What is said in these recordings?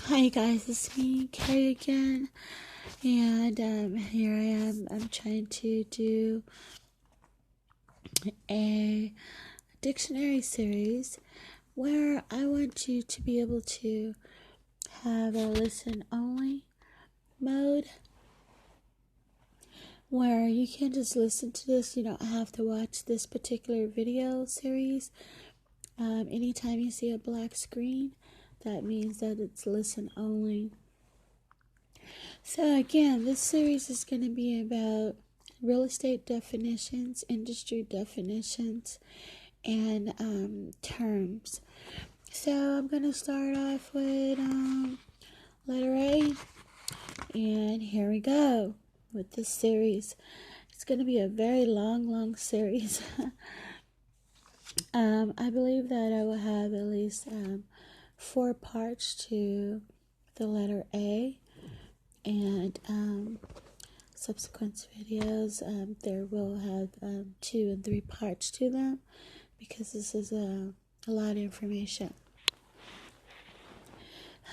Hi guys, it's me, Carrie again, and here I am. I'm trying to do a dictionary series where I want you to be able to have a listen only mode where you can just listen to this. You don't have to watch this particular video series. Anytime you see a black screen, that means that it's listen only. So again, this series is going to be about real estate definitions, industry definitions, and terms. So I'm going to start off with letter A, and here we go with this series. It's going to be a very long series. I believe that I will have at least 4 parts to the letter A, and subsequent videos there will have 2 and 3 parts to them because this is a lot of information.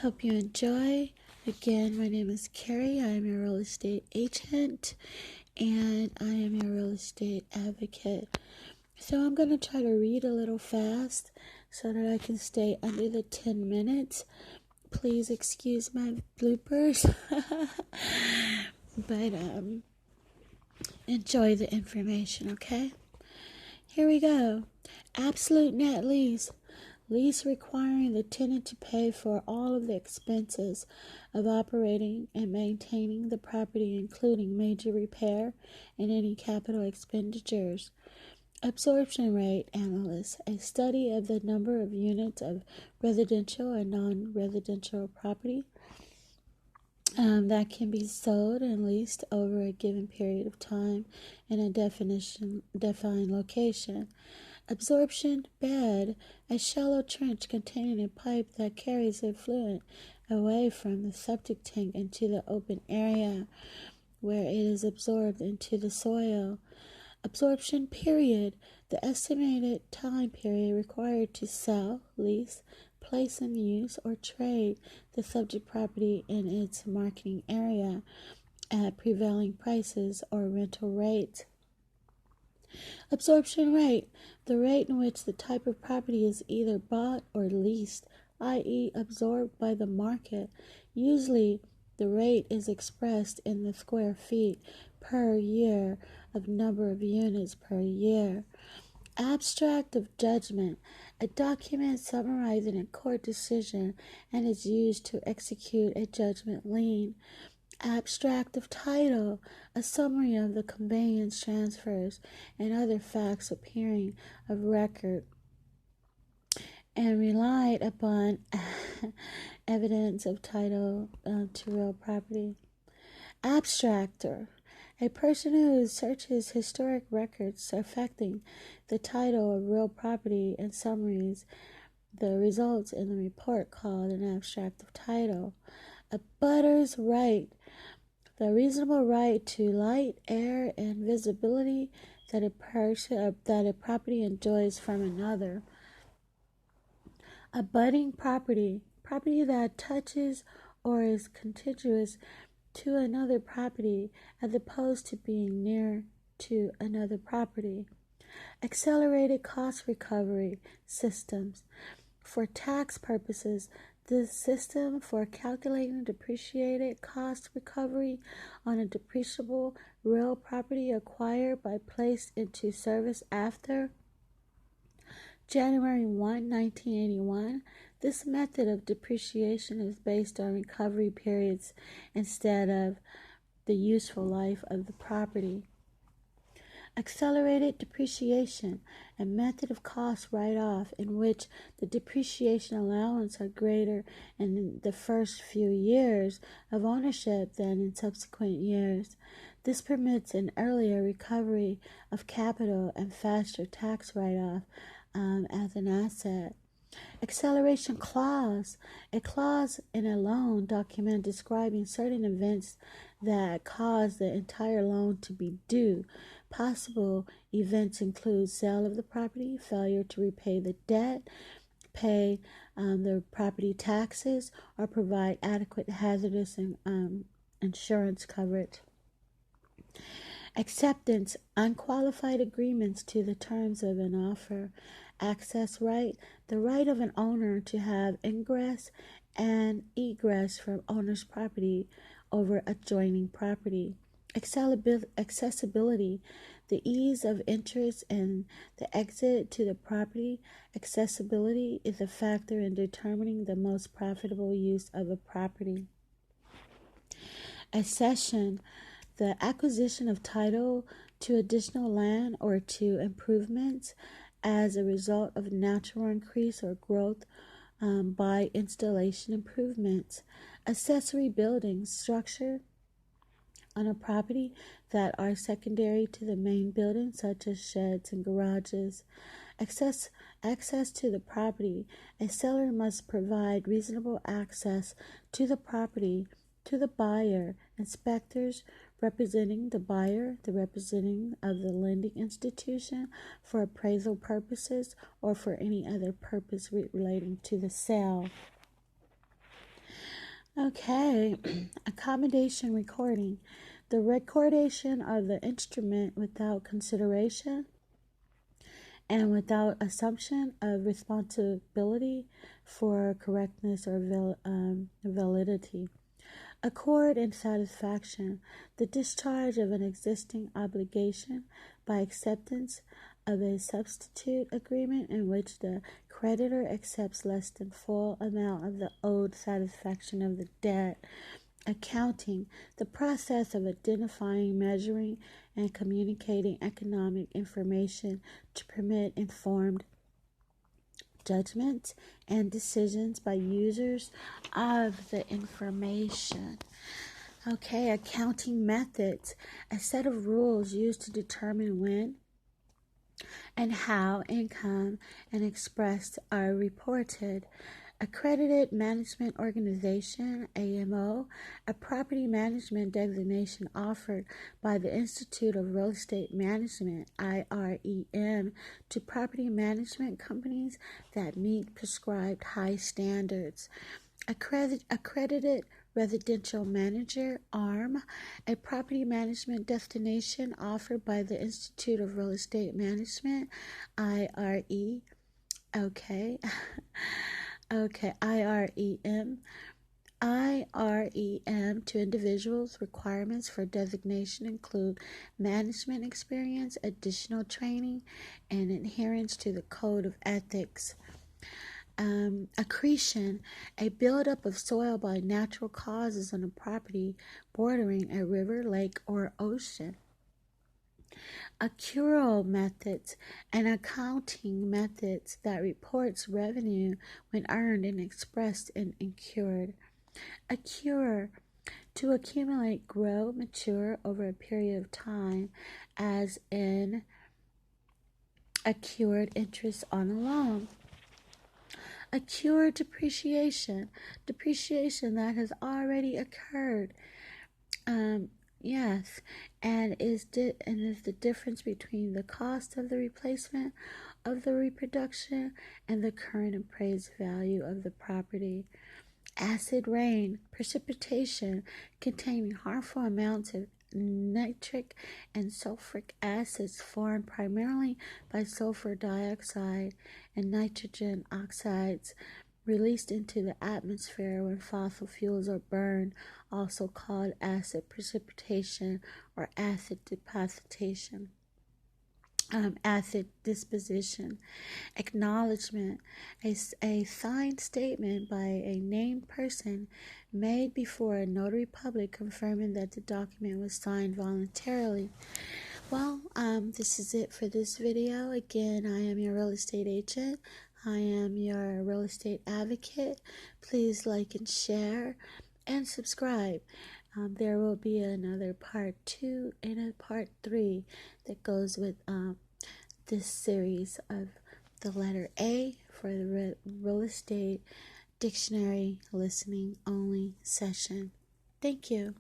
Hope you enjoy. Again, my name is Carrie. I am your real estate agent and I am your real estate advocate. So I'm going to try to read a little fast so that I can stay under the 10 minutes. Please excuse my bloopers. But enjoy the information, okay? Here we go. Absolute net lease. Lease requiring the tenant to pay for all of the expenses of operating and maintaining the property, including major repair and any capital expenditures. Absorption rate analysis, a study of the number of units of residential and non-residential property that can be sold and leased over a given period of time in a defined location. Absorption bed, a shallow trench containing a pipe that carries effluent away from the septic tank into the open area where it is absorbed into the soil. Absorption period, the estimated time period required to sell, lease, place in use, or trade the subject property in its marketing area at prevailing prices or rental rates. Absorption rate, the rate in which the type of property is either bought or leased, i.e. absorbed by the market. Usually, the rate is expressed in the square feet per year of number of units per year. Abstract of judgment, a document summarizing a court decision and is used to execute a judgment lien. Abstract of title, a summary of the conveyance, transfers, and other facts appearing of record and relied upon evidence of title to real property. Abstractor, a person who searches historic records affecting the title of real property and summaries the results in the report called an abstract of title. Abutter's right, the reasonable right to light, air, and visibility that a property enjoys from another. Abutting property, property that touches or is contiguous to another property as opposed to being near to another property. Accelerated cost recovery systems. For tax purposes, the system for calculating depreciated cost recovery on a depreciable real property acquired by placed into service after January 1, 1981. This method of depreciation is based on recovery periods instead of the useful life of the property. Accelerated depreciation, a method of cost write-off in which the depreciation allowance are greater in the first few years of ownership than in subsequent years. This permits an earlier recovery of capital and faster tax write-off as an asset. Acceleration clause, a clause in a loan document describing certain events that cause the entire loan to be due. Possible events include sale of the property, failure to repay the debt, pay the property taxes, or provide adequate hazardous insurance coverage. Acceptance, unqualified agreements to the terms of an offer. Access right, the right of an owner to have ingress and egress from owner's property over adjoining property. Accessibility, the ease of entrance and the exit to the property. Accessibility is a factor in determining the most profitable use of a property. Accession, the acquisition of title to additional land or to improvements as a result of natural increase or growth by installation improvements. Accessory buildings, structure on a property that are secondary to the main building, such as sheds and garages. Access to the property. A seller must provide reasonable access to the property to the buyer. Inspectors representing the buyer, the representing of the lending institution for appraisal purposes or for any other purpose relating to the sale. Okay, accommodation recording. The recordation of the instrument without consideration and without assumption of responsibility for correctness or validity. Accord and satisfaction, the discharge of an existing obligation by acceptance of a substitute agreement in which the creditor accepts less than full amount of the owed satisfaction of the debt. Accounting, the process of identifying, measuring, and communicating economic information to permit informed judgments and decisions by users of the information. Okay, accounting methods, a set of rules used to determine when and how income and expressed are reported. Accredited Management Organization, AMO, a property management designation offered by the Institute of Real Estate Management, IREM, to property management companies that meet prescribed high standards. Accredited Residential Manager, ARM, a property management destination offered by the Institute of Real Estate Management, IRE. Okay. IREM. IREM to individuals. Requirements for designation include management experience, additional training, and adherence to the code of ethics. Accretion, a buildup of soil by natural causes on a property bordering a river, lake, or ocean. Accrual methods, and accounting methods that reports revenue when earned and expressed and incurred. Accrue, to accumulate, grow, mature over a period of time, as in accrued interest on a loan. Accrued depreciation that has already occurred. Yes, and is the difference between the cost of the replacement of the reproduction and the current appraised value of the property. Acid rain, precipitation containing harmful amounts of nitric and sulfuric acids formed primarily by sulfur dioxide and nitrogen oxides released into the atmosphere when fossil fuels are burned, also called acid precipitation or acid depositation. Acid disposition. Acknowledgement, a signed statement by a named person made before a notary public confirming that the document was signed voluntarily. Well, this is it for this video. Again, I am your real estate agent. I am your real estate advocate. Please like and share and subscribe. There will be another part 2 and a part 3 that goes with this series of the letter A for the real estate dictionary listening only session. Thank you.